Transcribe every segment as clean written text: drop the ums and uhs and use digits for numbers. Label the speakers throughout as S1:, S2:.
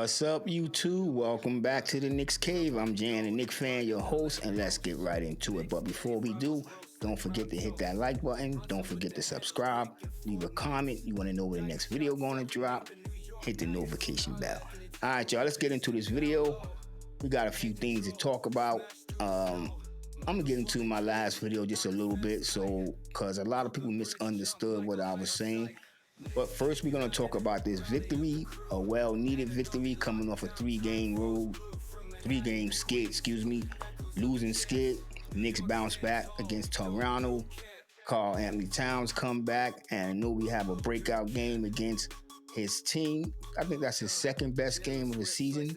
S1: What's up, YouTube? Welcome back to the Knicks Cave. I'm Jan, the Knicks fan, your host, and let's get right into it. But before we do, don't forget to hit that like button. Don't forget to subscribe. Leave a comment. You want to know when the next video going to drop? Hit the notification bell. All right, y'all. Let's get into this video. We got a few things to talk about. I'm gonna get into my last video just a little bit, because a lot of people misunderstood what I was saying. But first, we're going to talk about this victory, a well-needed victory coming off a three-game skid, losing skid. Knicks bounce back against Toronto. Karl Anthony Towns come back, and I know we have a breakout game against his team. I think that's his second best game of the season,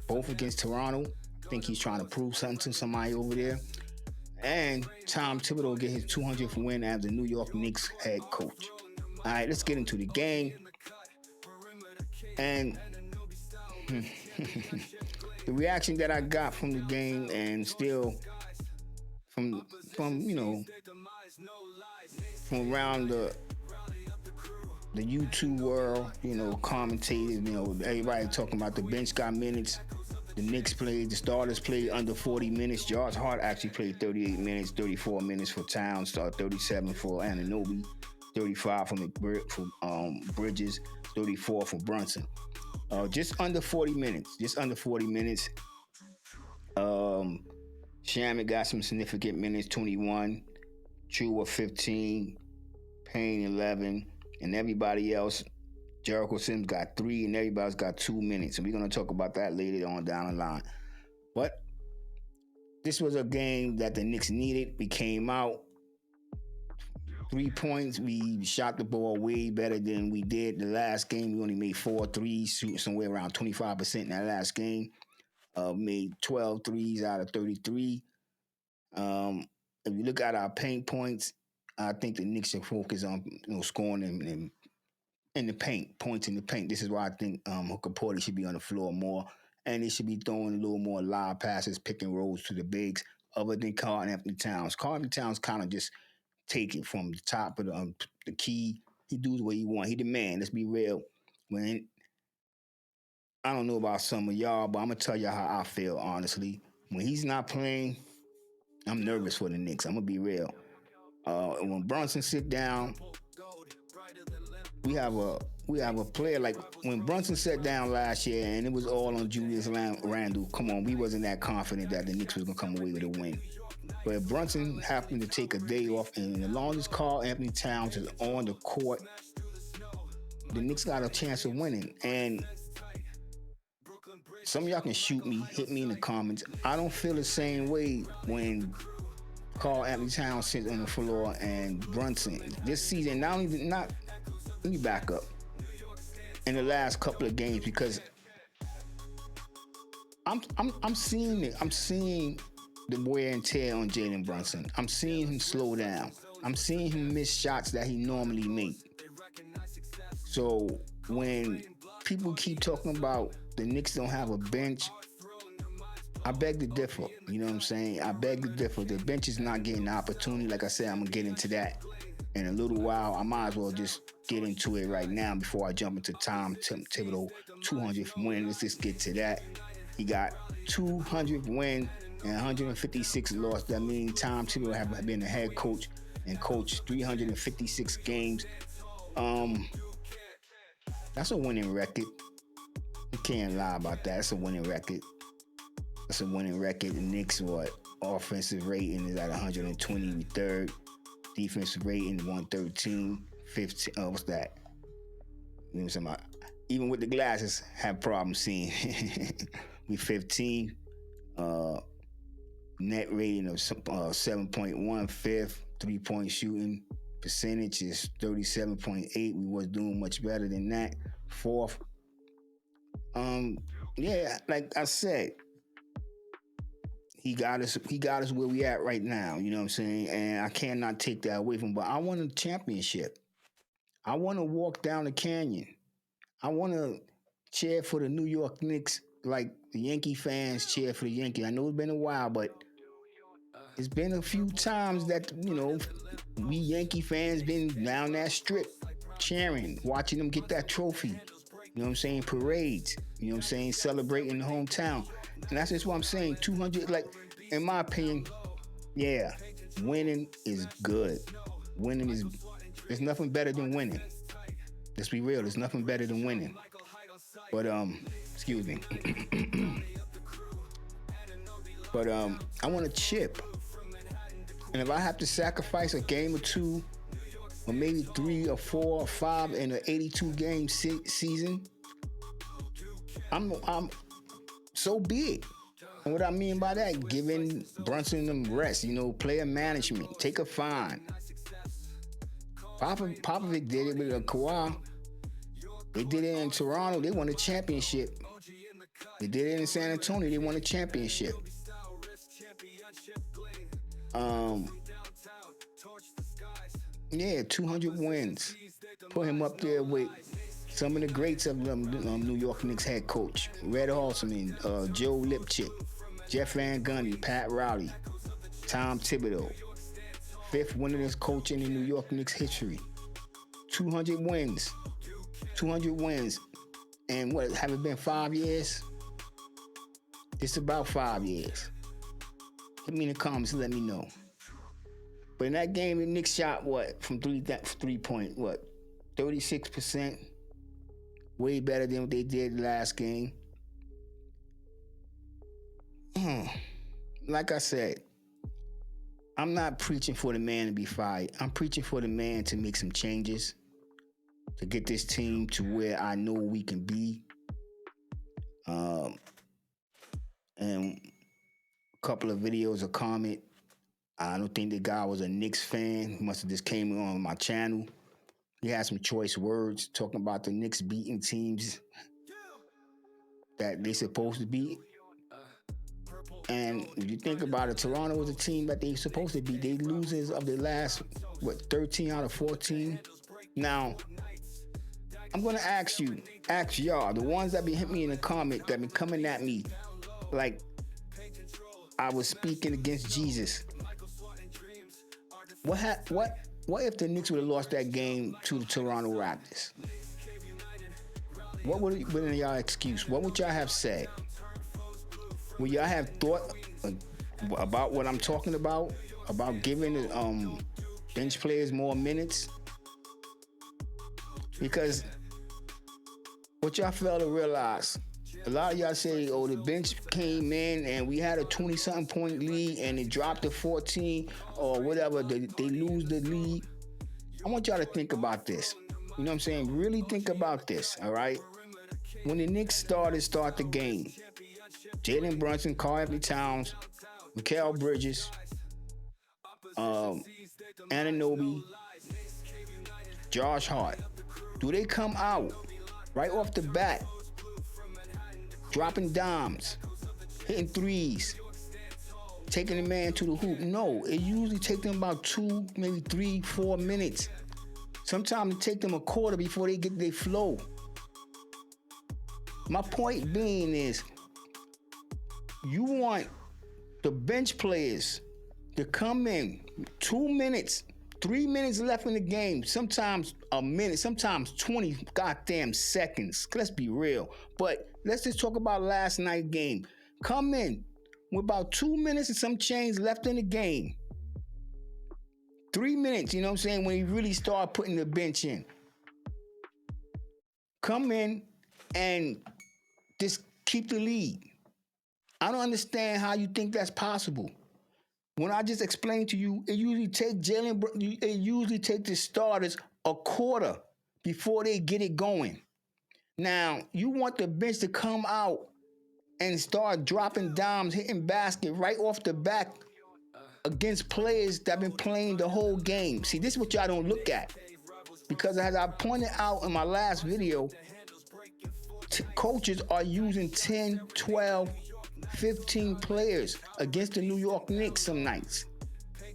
S1: both against Toronto. I think he's trying to prove something to somebody over there. And Tom Thibodeau get his 200th win as the New York Knicks head coach. All right, let's get into the game. And the reaction that I got from the game, and still from around the YouTube world, commentators, everybody talking about the bench got minutes. The Knicks played, the starters played under 40 minutes. George Hart actually played 38 minutes, 34 minutes for Towns, 37 for Anunoby. 35 from Bridges, 34 from Brunson. Just under 40 minutes. Shaman got some significant minutes, 21. Chua 15. Payne 11. And everybody else, Jericho Sims got 3, and everybody's got 2 minutes. And we're going to talk about that later on down the line. But this was a game that the Knicks needed. We came out. 3 points. We shot the ball way better than we did the last game. We only made 4 threes, shooting somewhere around 25% in that last game. Made 12 threes out of 33. If you look at our paint points, I think the Knicks should focus on scoring in the paint, points in the paint. This is why I think Hooker Porter should be on the floor more, and they should be throwing a little more live passes, pick and rolls to the bigs, other than Karl Anthony Towns. Karl Anthony Towns kind of just take it from the top of the key. He does what he want. He the man. Let's be real. I don't know about some of y'all, but I'm gonna tell y'all how I feel, honestly. When he's not playing, I'm nervous for the Knicks. I'm gonna be real. When Brunson sit down, we have a player like when Brunson sat down last year, and it was all on Julius Randle. Come on, we wasn't that confident that the Knicks was gonna come away with a win. But if Brunson happened to take a day off, and as long as Karl Anthony Towns is on the court, the Knicks got a chance of winning. And some of y'all can shoot me, hit me in the comments. I don't feel the same way when Karl Anthony Towns sits on the floor and Brunson. This season, let me back up. In the last couple of games, because I'm seeing it. I'm seeing the wear and tear on Jalen Brunson. I'm seeing him slow down. I'm seeing him miss shots that he normally makes. So when people keep talking about the Knicks don't have a bench, I beg to differ. You know what I'm saying? I beg to differ. The bench is not getting the opportunity. Like I said, I'm going to get into that in a little while. I might as well just get into it right now before I jump into Tom Thibodeau 200th win. Let's just get to that. He got 200 win and 156 loss. That means Tom Thibodeau have been the head coach and coached 356 games. That's a winning record. You can't lie about that. That's a winning record. The Knicks, offensive rating is at 120, we third. Defensive rating 113, 15. What's that? You know what I'm saying? Even with the glasses, have problems seeing. We 15. Net rating of 7.1, fifth. 3-point shooting percentage is 37.8. We was doing much better than that. Fourth. Like I said, he got us where we at right now. You know what I'm saying? And I cannot take that away from him. But I want a championship. I want to walk down the canyon. I want to cheer for the New York Knicks like the Yankee fans cheer for the Yankees. I know it's been a while, but it's been a few times that, we Yankee fans been down that strip cheering, watching them get that trophy. You know what I'm saying? Parades. You know what I'm saying? Celebrating the hometown. And that's just what I'm saying. 200, like, in my opinion, yeah, winning is good. Winning is, there's nothing better than winning. Let's be real, there's nothing better than winning. But, excuse me. But, I want a chip. And if I have to sacrifice a game or two, or maybe 3 or 4 or 5 in an 82 game season, I'm so big. And what I mean by that, giving Brunson them rest, player management, take a fine. Popovic did it with Kawhi. They did it in Toronto, they won a championship. They did it in San Antonio, they won a championship. Yeah, 200 wins. Put him up there with some of the greats of New York Knicks head coach. Red Halsman, Joe Lipchick, Jeff Van Gundy, Pat Riley, Tom Thibodeau. 5th winningest coach in the New York Knicks history. 200 wins. 200 wins. And what, have it been 5 years? It's about 5 years. Hit me in the comments and let me know. But in that game, the Knicks shot from 3-point, 36%? Way better than what they did last game. Like I said, I'm not preaching for the man to be fired. I'm preaching for the man to make some changes to get this team to where I know we can be. And a couple of videos, a comment. I don't think the guy was a Knicks fan. He must have just came on my channel. He had some choice words talking about the Knicks beating teams that they supposed to beat. And if you think about it, Toronto was a team that they supposed to beat. They losers of the last, 13 out of 14. Now, I'm going to ask y'all, the ones that be hitting me in the comment, that be coming at me like I was speaking against Jesus. What if the Knicks would have lost that game to the Toronto Raptors? What would have been y'all excuse? What would y'all have said? Would y'all have thought about what I'm talking about giving the bench players more minutes? Because what y'all fail to realize, a lot of y'all say, the bench came in and we had a 20-something point lead and it dropped to 14 or whatever, they lose the lead. I want y'all to think about this. You know what I'm saying? Really think about this, all right? When the Knicks start the game, Jalen Brunson, Karl-Anthony Towns, Mikal Bridges, Anunoby, Josh Hart, do they come out right off the bat dropping dimes, hitting threes, taking the man to the hoop? No, it usually takes them about 2, maybe 3, 4 minutes. Sometimes it takes them a quarter before they get their flow. My point being is, you want the bench players to come in 2 minutes, 3 minutes left in the game, sometimes a minute, sometimes 20 goddamn seconds. Let's be real. But let's just talk about last night's game. Come in with about 2 minutes and some change left in the game. 3 minutes, you know what I'm saying, when you really start putting the bench in. Come in and just keep the lead. I don't understand how you think that's possible. When I just explained to you, it usually take the starters a quarter before they get it going. Now, you want the bench to come out and start dropping dimes, hitting basket right off the back against players that have been playing the whole game. See, this is what y'all don't look at. Because as I pointed out in my last video, coaches are using 10, 12, 15 players against the New York Knicks some nights.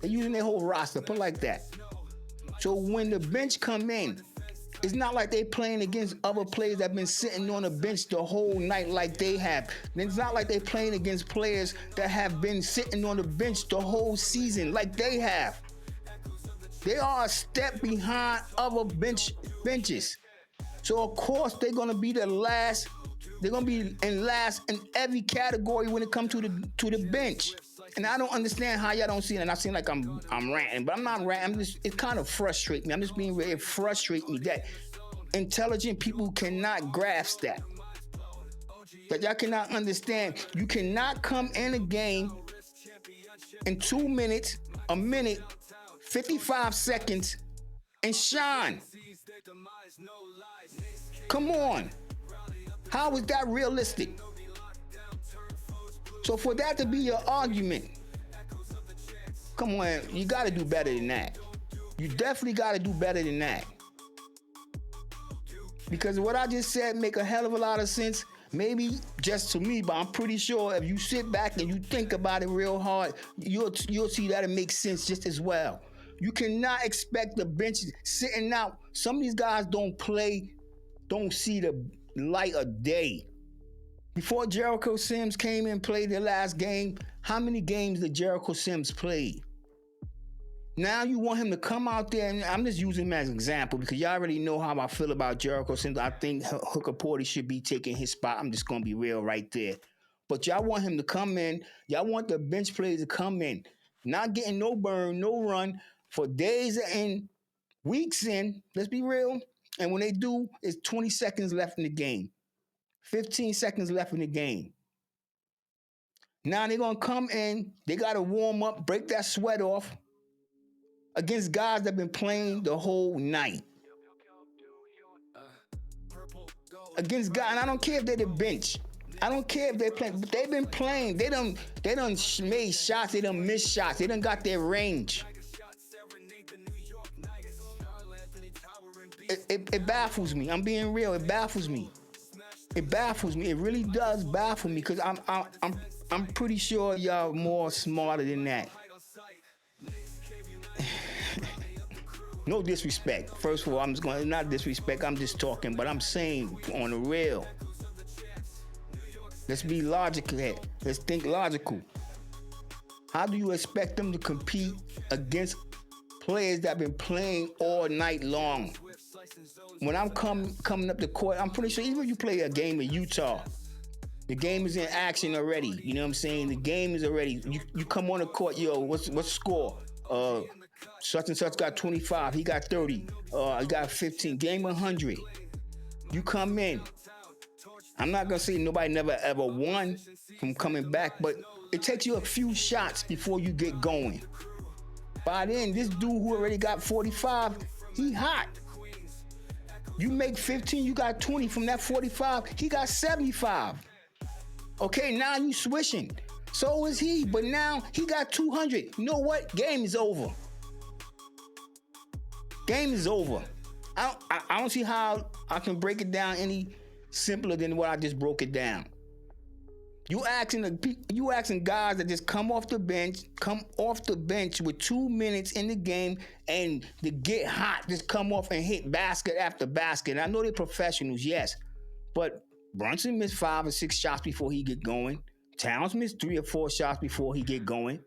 S1: They're using their whole roster, put it like that. So when the bench come in, it's not like they playing against other players that have been sitting on the bench the whole night like they have. It's not like they playing against players that have been sitting on the bench the whole season like they have. They are a step behind other benches. So of course they're gonna be the last. They're gonna be in last in every category when it comes to the bench. And I don't understand how y'all don't see it. And I seem like I'm ranting, but I'm not ranting. It kind of frustrates me. I'm just being real. It frustrates me that intelligent people cannot grasp that. That y'all cannot understand. You cannot come in a game in 2 minutes, a minute, 55 seconds, and shine. Come on. How is that realistic? So for that to be your argument, come on, you got to do better than that. You definitely got to do better than that. Because what I just said make a hell of a lot of sense. Maybe just to me, but I'm pretty sure if you sit back and you think about it real hard, you'll see that it makes sense just as well. You cannot expect the bench sitting out. Some of these guys don't see the light of day. Before Jericho Sims came and played the last game, how many games did Jericho Sims play? Now you want him to come out there, and I'm just using him as an example because y'all already know how I feel about Jericho Sims. I think Hooker Porter should be taking his spot. I'm just going to be real right there. But y'all want him to come in. Y'all want the bench players to come in. Not getting no burn, no run for days and weeks in. Let's be real. And when they do, it's 20 seconds left in the game. 15 seconds left in the game. Now they're going to come in. They got to warm up, break that sweat off against guys that have been playing the whole night. Against guys, and I don't care if they're the bench. I don't care if they're playing, but they've been playing. They done made shots. They done missed shots. They done got their range. It baffles me. I'm being real. It baffles me. It baffles me. It really does baffle me because I'm pretty sure y'all more smarter than that. No disrespect. First of all, I'm just going to not disrespect. I'm just talking, but I'm saying on the real. Let's be logical here. Let's think logical. How do you expect them to compete against players that have been playing all night long? When I'm coming up the court, I'm pretty sure even if you play a game in Utah, the game is in action already. You know what I'm saying? The game is already. You come on the court, yo. What's the score? Such and such got 25. He got 30. He got 15. Game 100. You come in. I'm not gonna say nobody never ever won from coming back, but it takes you a few shots before you get going. By then, this dude who already got 45, he hot. You make 15, you got 20 from that 45. He got 75. Okay, now you switching. So is he, but now he got 200. You know what? Game is over. Game is over. I don't see how I can break it down any simpler than what I just broke it down. You asking guys that just come off the bench with 2 minutes in the game and to get hot, just come off and hit basket after basket. And I know they're professionals, yes, but Brunson missed 5 or 6 shots before he get going. Towns missed 3 or 4 shots before he get going.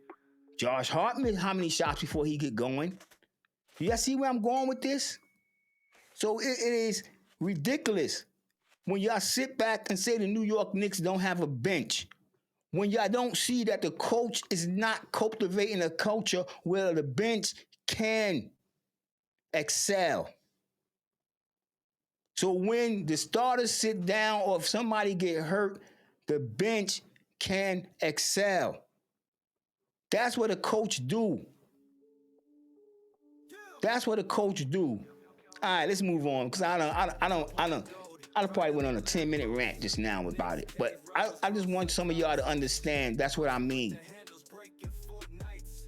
S1: Josh Hart missed how many shots before he get going? You guys see where I'm going with this? So it is ridiculous when y'all sit back and say the New York Knicks don't have a bench. When y'all don't see that the coach is not cultivating a culture where the bench can excel. So when the starters sit down or if somebody get hurt, the bench can excel. That's what a coach do. That's what a coach do. All right, let's move on because I probably went on a 10-minute rant just now about it, but I just want some of y'all to understand that's what I mean.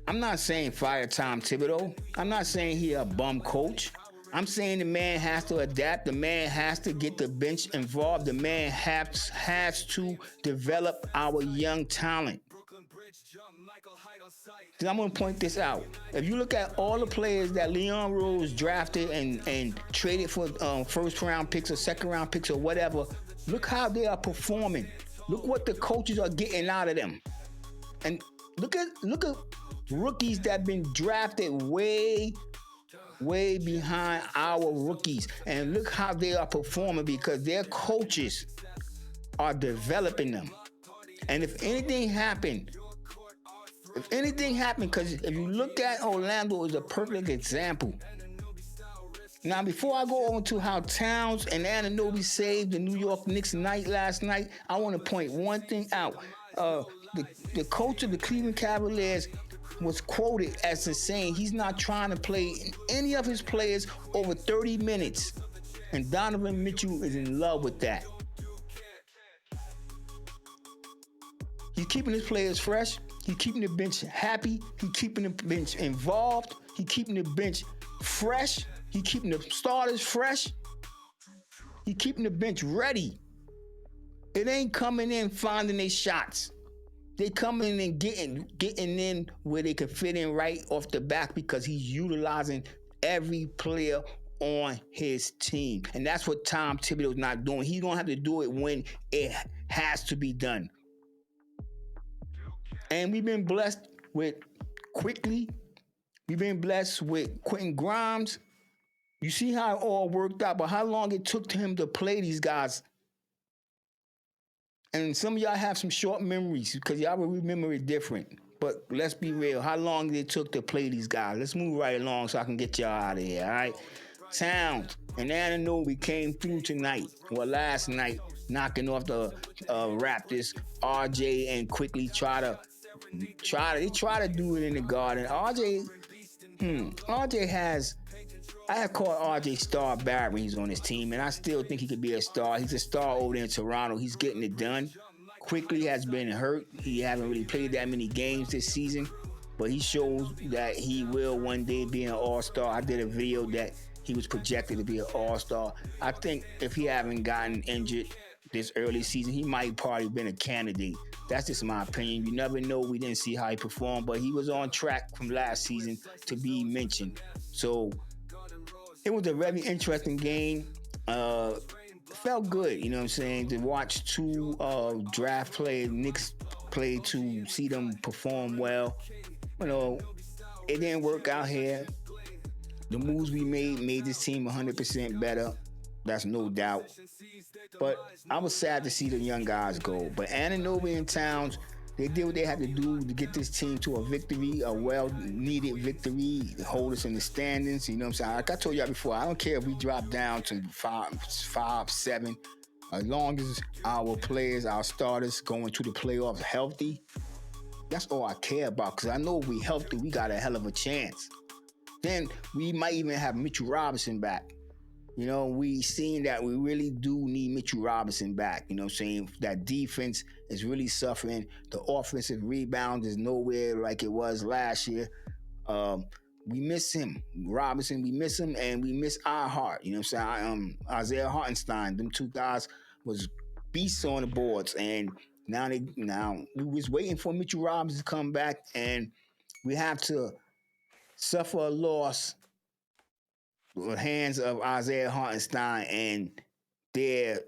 S1: I'm not saying fire Tom Thibodeau. I'm not saying he a bum coach. I'm saying the man has to adapt. The man has to get the bench involved. The man has to develop our young talent. I'm going to point this out. If you look at all the players that Leon Rose drafted and traded for first round picks or second round picks or whatever, look how they are performing. Look what the coaches are getting out of them. And look at rookies that have been drafted way way behind our rookies. And look how they are performing because their coaches are developing them. And if anything happened, because if you look at Orlando is a perfect example. Now, before I go on to how Towns and Anunoby saved the New York Knicks night last night, I want to point one thing out. Uh, the coach of the Cleveland Cavaliers was quoted as saying he's not trying to play any of his players over 30 minutes. And Donovan Mitchell is in love with that. He's keeping his players fresh. He's keeping the bench happy. He's keeping the bench involved. He's keeping the bench fresh. He's keeping the starters fresh. He's keeping the bench ready. It ain't coming in finding their shots. They coming in and getting in where they can fit in right off the back because he's utilizing every player on his team. And that's what Tom Thibodeau's not doing. He's going to have to do it when it has to be done. And we've been blessed with Quickly. We've been blessed with Quentin Grimes. You see how it all worked out, but how long it took to him to play these guys. And some of y'all have some short memories because y'all will remember it different. But let's be real. How long it took to play these guys? Let's move right along so I can get y'all out of here, all right? Towns and Anunoby came through tonight, well, last night, knocking off the Raptors. RJ and Quickly try to do it in the Garden. RJ has. I have called RJ Star Barrett when he's on his team, and I still think he could be a star. He's a star over there in Toronto. He's getting it done. Quickly has been hurt. He hasn't really played that many games this season, but he shows that he will one day be an all-star. I did a video that he was projected to be an all-star. I think if he haven't gotten injured this early season, he might probably been a candidate. That's just my opinion. You never know. We didn't see how he performed, but he was on track from last season to be mentioned. So it was a very interesting game. Felt good, you know what I'm saying, to watch two draft players, Knicks play, to see them perform well. You know, it didn't work out here. The moves we made this team 100% better. That's no doubt. But I was sad to see the young guys go. But Anunoby and Towns, they did what they had to do to get this team to a victory, a well-needed victory, hold us in the standings. You know what I'm saying? Like I told y'all before, I don't care if we drop down to 5-7, as long as our players, our starters, going to the playoffs healthy. That's all I care about, because I know if we healthy, we got a hell of a chance. Then we might even have Mitchell Robinson back. You know, we seen that we really do need Mitchell Robinson back. You know what I'm saying? That defense is really suffering. The offensive rebound is nowhere like it was last year. We miss him. Robinson, we miss him, and we miss our heart. You know what I'm saying? Isaiah Hartenstein, them two guys was beasts on the boards. And now we was waiting for Mitchell Robinson to come back, and we have to suffer a loss the hands of Isaiah Hartenstein and their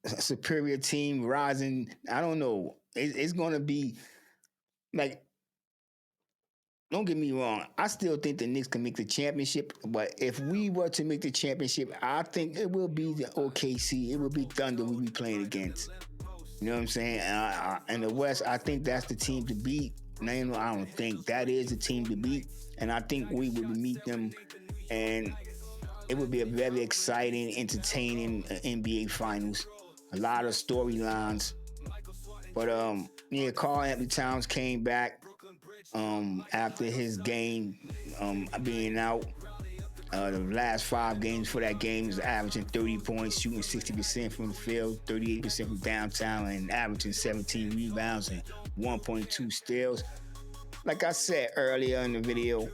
S1: superior team rising. I don't know. It's going to be like, don't get me wrong. I still think the Knicks can make the championship, but if we were to make the championship, I think it will be the OKC. It will be Thunder we'll be playing against. You know what I'm saying? In the West, I think that's the team to beat. No, I don't think that is the team to beat, and I think we would meet them, and it would be a very exciting, entertaining NBA Finals. A lot of storylines. But Karl Anthony Towns came back after his game being out. The last 5 games for that game is averaging 30 points, shooting 60% from the field, 38% from downtown, and averaging 17 rebounds and 1.2 steals. Like I said earlier in the video,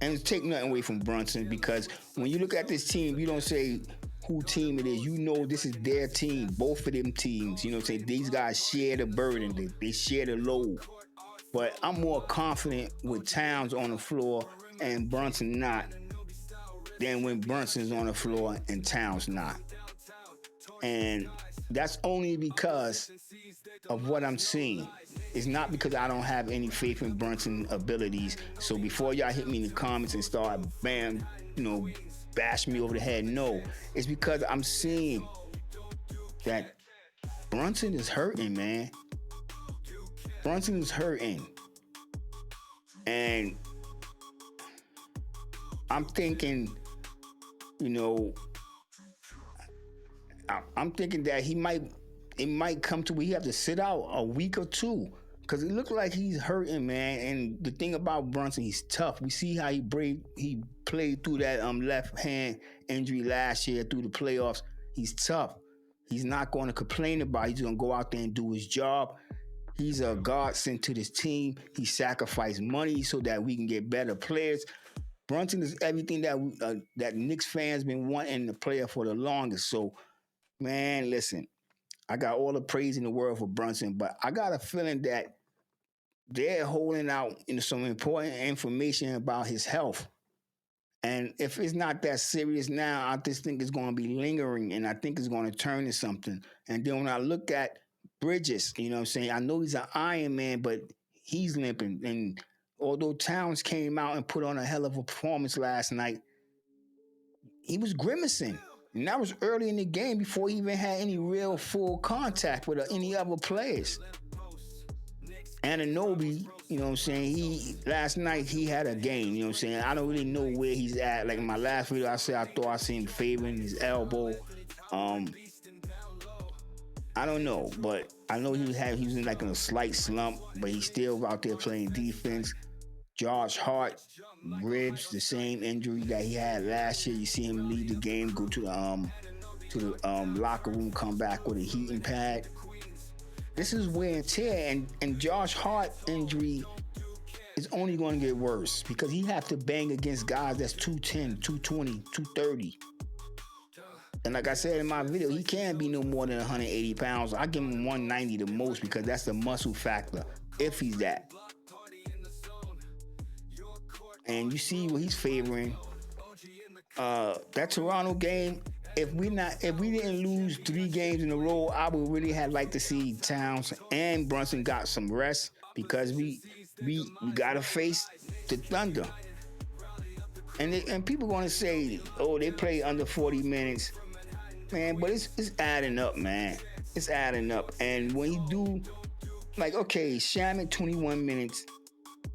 S1: and take nothing away from Brunson, because when you look at this team, you don't say who team it is. You know this is their team, both of them teams. You know what I'm saying? These guys share the burden. They share the load. But I'm more confident with Towns on the floor and Brunson not than when Brunson's on the floor and Towns not. And that's only because of what I'm seeing. it's not because I don't have any faith in Brunson's abilities. So before y'all hit me in the comments and start, bam, bash me over the head, no. It's because I'm seeing that Brunson is hurting, man. Brunson is hurting. And I'm thinking, I'm thinking that it might come to where he have to sit out a week or two. Because it looked like he's hurting, man. And the thing about Brunson, he's tough. We see how he played through that left hand injury last year through the playoffs. He's tough. He's not going to complain about it. He's going to go out there and do his job. He's a godsend to this team. He sacrificed money so that we can get better players. Brunson is everything that Knicks fans been wanting the player for the longest. So, man, listen, I got all the praise in the world for Brunson, but I got a feeling that they're holding out some important information about his health. And if it's not that serious now, I just think it's going to be lingering, and I think it's going to turn to something. And then when I look at Bridges, you know what I'm saying? I know he's an Iron Man, but he's limping. And although Towns came out and put on a hell of a performance last night, he was grimacing. And that was early in the game before he even had any real full contact with any other players. Anunoby, you know what I'm saying? Last night he had a game, you know what I'm saying? I don't really know where he's at. Like in my last video, I said I thought I seen him favoring his elbow. I don't know, but I know he was in like in a slight slump, but he's still out there playing defense. Josh Hart, ribs, the same injury that he had last year. You see him leave the game, go to the locker room, come back with a heating pad. This is wear and tear, and Josh Hart injury is only going to get worse because he have to bang against guys that's 210, 220, 230. And like I said in my video, he can't be no more than 180 pounds. I give him 190 the most because that's the muscle factor, if he's that. And you see what he's favoring. That Toronto game, if we didn't lose 3 games in a row, I would really have liked to see Towns and Brunson got some rest because we gotta face the Thunder. And people gonna say, oh, they play under 40 minutes. Man, but it's adding up, man. It's adding up. And when you do, like, okay, Shaman 21 minutes,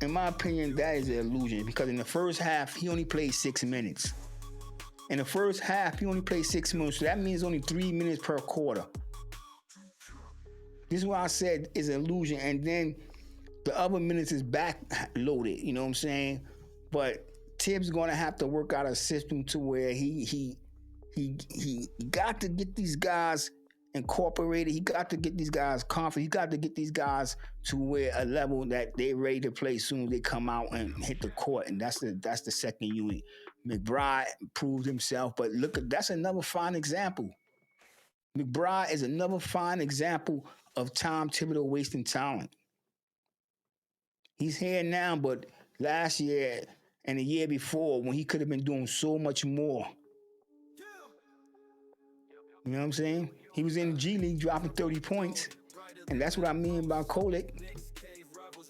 S1: in my opinion, that is an illusion because in the first half, he only played 6 minutes. In the first half, he only played 6 minutes, so that means only 3 minutes per quarter. This is why I said it's an illusion, and then the other minutes is back loaded, you know what I'm saying? But Tibbs going to have to work out a system to where he got to get these guys incorporated. He got to get these guys confident. He got to get these guys to where a level that they're ready to play soon as they come out and hit the court. And that's the second unit. McBride proved himself, but that's another fine example. McBride is another fine example of Tom Thibodeau wasting talent. He's here now, but last year and the year before, when he could have been doing so much more. You know what I'm saying? He was in the G League dropping 30 points. And that's what I mean by Kolek.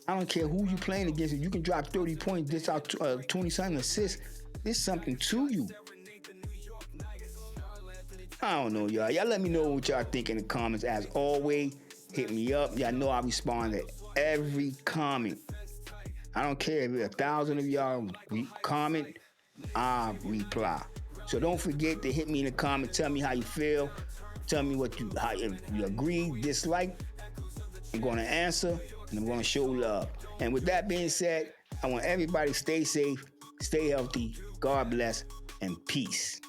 S1: I don't care who you playing against. If you can drop 30 points, dish out 20-something assists, there's something to you. I don't know, y'all. Y'all let me know what y'all think in the comments. As always, hit me up. Y'all know I respond to every comment. I don't care if 1,000 of y'all comment, I reply. So don't forget to hit me in the comments. Tell me how you feel. Tell me how you agree, dislike. I'm going to answer, and I'm going to show love. And with that being said, I want everybody to stay safe, stay healthy, God bless, and peace.